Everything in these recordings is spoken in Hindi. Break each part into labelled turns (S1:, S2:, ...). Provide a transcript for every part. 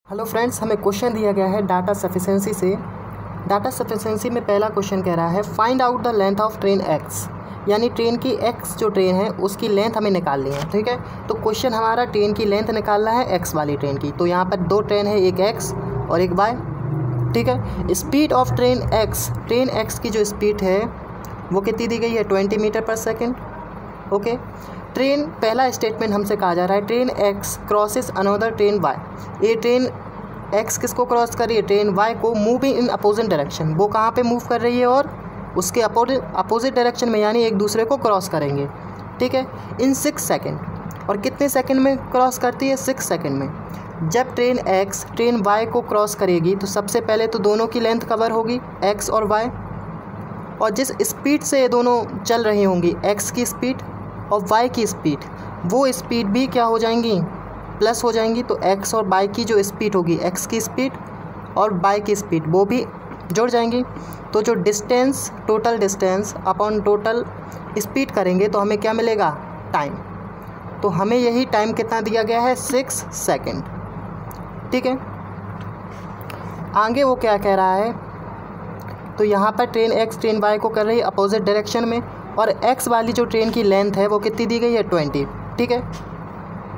S1: हेलो फ्रेंड्स, हमें क्वेश्चन दिया गया है डाटा सफिशिएंसी से। डाटा सफिशिएंसी में पहला क्वेश्चन कह रहा है find out the length of train x, यानी ट्रेन की एक्स जो ट्रेन है उसकी लेंथ हमें निकालनी है। ठीक है, तो क्वेश्चन हमारा ट्रेन की लेंथ निकालना है एक्स वाली ट्रेन की। तो यहाँ पर दो ट्रेन है, एक एक्स और एक वाई। ठीक है, स्पीड ऑफ ट्रेन एक्स की जो स्पीड है वो कितनी दी गई है 20 metre per second. Okay, train पहला स्टेटमेंट हमसे कहा जा रहा है train X crosses another train Y. ये ट्रेन एक्स किसको क्रॉस कर रही है, ट्रेन वाई को, मूविंग इन अपोजिट डायरेक्शन। वो कहाँ पे मूव कर रही है और उसके अपोजिट डायरेक्शन में, यानी एक दूसरे को क्रॉस करेंगे। ठीक है, इन 6 सेकेंड। और कितने सेकेंड में क्रॉस करती है, 6 सेकेंड में। जब ट्रेन एक्स ट्रेन वाई को क्रॉस करेगी तो सबसे पहले तो दोनों की लेंथ कवर होगी, एक्स और वाई। और जिस स्पीड से ये दोनों चल रही होंगी, एक्स की स्पीड और वाई की स्पीड, वो स्पीड भी क्या हो जाएंगी, प्लस हो जाएंगी। तो एक्स और वाई की जो स्पीड होगी, एक्स की स्पीड और वाई की स्पीड, वो भी जुड़ जाएंगी। तो जो distance, total distance upon total speed करेंगे तो हमें क्या मिलेगा, टाइम। तो हमें यही टाइम कितना दिया गया है, 6 सेकेंड। ठीक है, आगे वो क्या कह रहा है, तो यहाँ पर ट्रेन एक्स ट्रेन वाई को कर रही है अपोजिट डायरेक्शन में, और एक्स वाली जो ट्रेन की लेंथ है वो कितनी दी गई है, 20। ठीक है,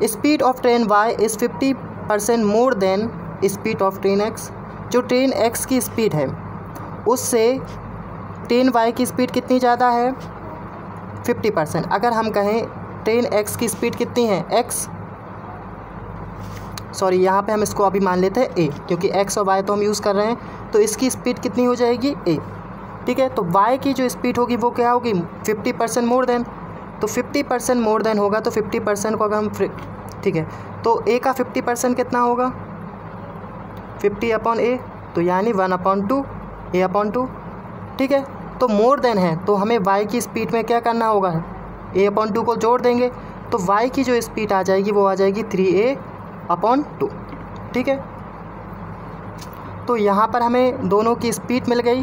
S1: speed of train Y is 50% more than speed of train X. जो ट्रेन एक्स की स्पीड है उससे ट्रेन वाई की स्पीड कितनी ज़्यादा है, 50%। अगर हम कहें ट्रेन एक्स की स्पीड कितनी है, यहाँ पे हम इसको अभी मान लेते हैं ए, क्योंकि एक्स और वाई तो हम यूज़ कर रहे हैं, तो इसकी स्पीड कितनी हो जाएगी, ए। ठीक है, तो y की जो स्पीड होगी वो क्या होगी, 50% मोर देन। तो 50% मोर देन होगा, तो 50% को अगर हम ठीक है, तो a का 50% कितना होगा, 50/a, तो यानी 1/2 a/2। ठीक है, तो मोर देन है तो हमें y की स्पीड में क्या करना होगा, a/2 को जोड़ देंगे, तो y की जो स्पीड आ जाएगी वो आ जाएगी 3a/2। ठीक है, तो यहाँ पर हमें दोनों की स्पीड मिल गई,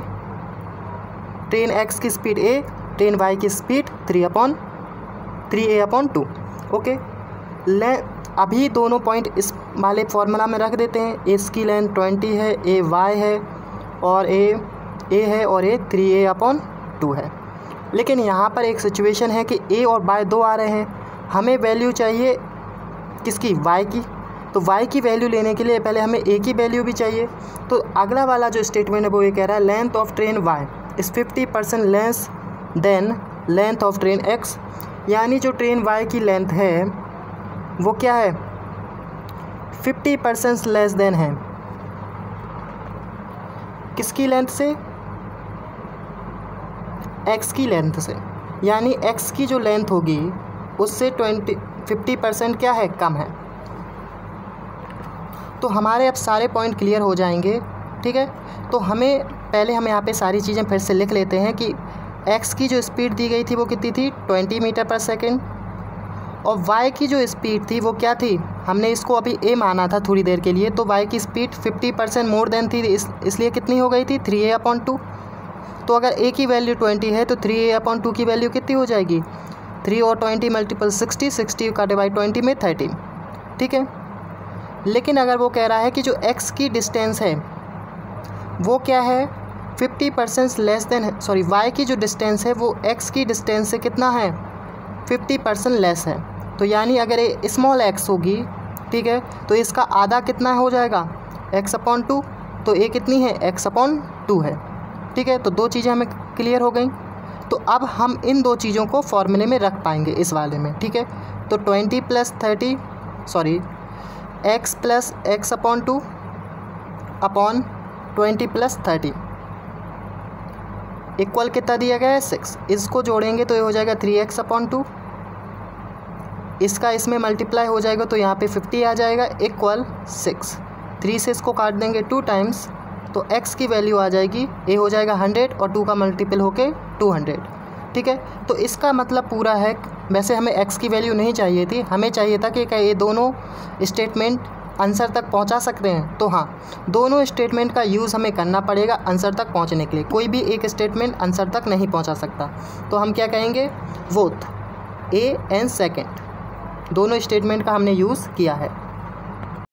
S1: ट्रेन एक्स की स्पीड a, ट्रेन वाई की स्पीड 3a/2। ओके, अभी दोनों पॉइंट इस वाले फॉर्मूला में रख देते हैं। इसकी लेंथ 20 है, a y है और a है और a 3a/2 है। लेकिन यहाँ पर एक सिचुएशन है कि a और y दो आ रहे हैं, हमें वैल्यू चाहिए किसकी, y की। तो y की वैल्यू लेने के लिए पहले हमें a की वैल्यू भी चाहिए। तो अगला वाला जो स्टेटमेंट है वो ये कह रहा है length of train y is 50% less than length of train x, यानी जो ट्रेन y की लेंथ है वो क्या है, 50% लेस देन है किसकी लेंथ से, x की लेंथ से। यानी x की जो लेंथ होगी उससे 50% क्या है, कम है। तो हमारे अब सारे पॉइंट क्लियर हो जाएंगे। ठीक है, तो हम यहाँ पे सारी चीज़ें फिर से लिख लेते हैं कि x की जो स्पीड दी गई थी वो कितनी थी, 20 मीटर पर सेकेंड, और y की जो स्पीड थी वो क्या थी, हमने इसको अभी a माना था थोड़ी देर के लिए, तो y की स्पीड 50% मोर देन थी, इसलिए कितनी हो गई थी, 3a/2। तो अगर a की वैल्यू 20 है तो 3a/2 की वैल्यू कितनी हो जाएगी, 3 और 20 मल्टीपल 60, 60 का डिवाइड 20 में 30। ठीक है, लेकिन अगर वो कह रहा है कि जो x की डिस्टेंस है वो क्या है, 50% लेस देन है, y की जो डिस्टेंस है वो x की डिस्टेंस से कितना है, 50% लेस है। तो यानी अगर ये स्मॉल x होगी, ठीक है, तो इसका आधा कितना हो जाएगा, x/2। तो a कितनी है, x/2 है। ठीक है, तो दो चीज़ें हमें क्लियर हो गई। तो अब हम इन दो चीज़ों को फॉर्मूले में रख पाएंगे इस वाले में। ठीक है, तो 20 + 30 x + x/2 अपॉन 20 + 30 इक्वल कितना दिया गया है, 6। इसको जोड़ेंगे तो ये हो जाएगा 3x/2, इसका इसमें मल्टीप्लाई हो जाएगा तो यहाँ पे 50 आ जाएगा, इक्वल 6। 3 से इसको काट देंगे 2 टाइम्स, तो x की वैल्यू आ जाएगी, a हो जाएगा 100 और 2 का मल्टीपल होके 200। ठीक है, तो इसका मतलब पूरा है। वैसे हमें x की वैल्यू नहीं चाहिए थी, हमें चाहिए था कि क्या ये दोनों स्टेटमेंट आंसर तक पहुंचा सकते हैं। तो हाँ, दोनों स्टेटमेंट का यूज़ हमें करना पड़ेगा आंसर तक पहुंचने के लिए, कोई भी एक स्टेटमेंट आंसर तक नहीं पहुंचा सकता। तो हम क्या कहेंगे, बोथ a एंड सेकेंड दोनों स्टेटमेंट का हमने यूज़ किया है।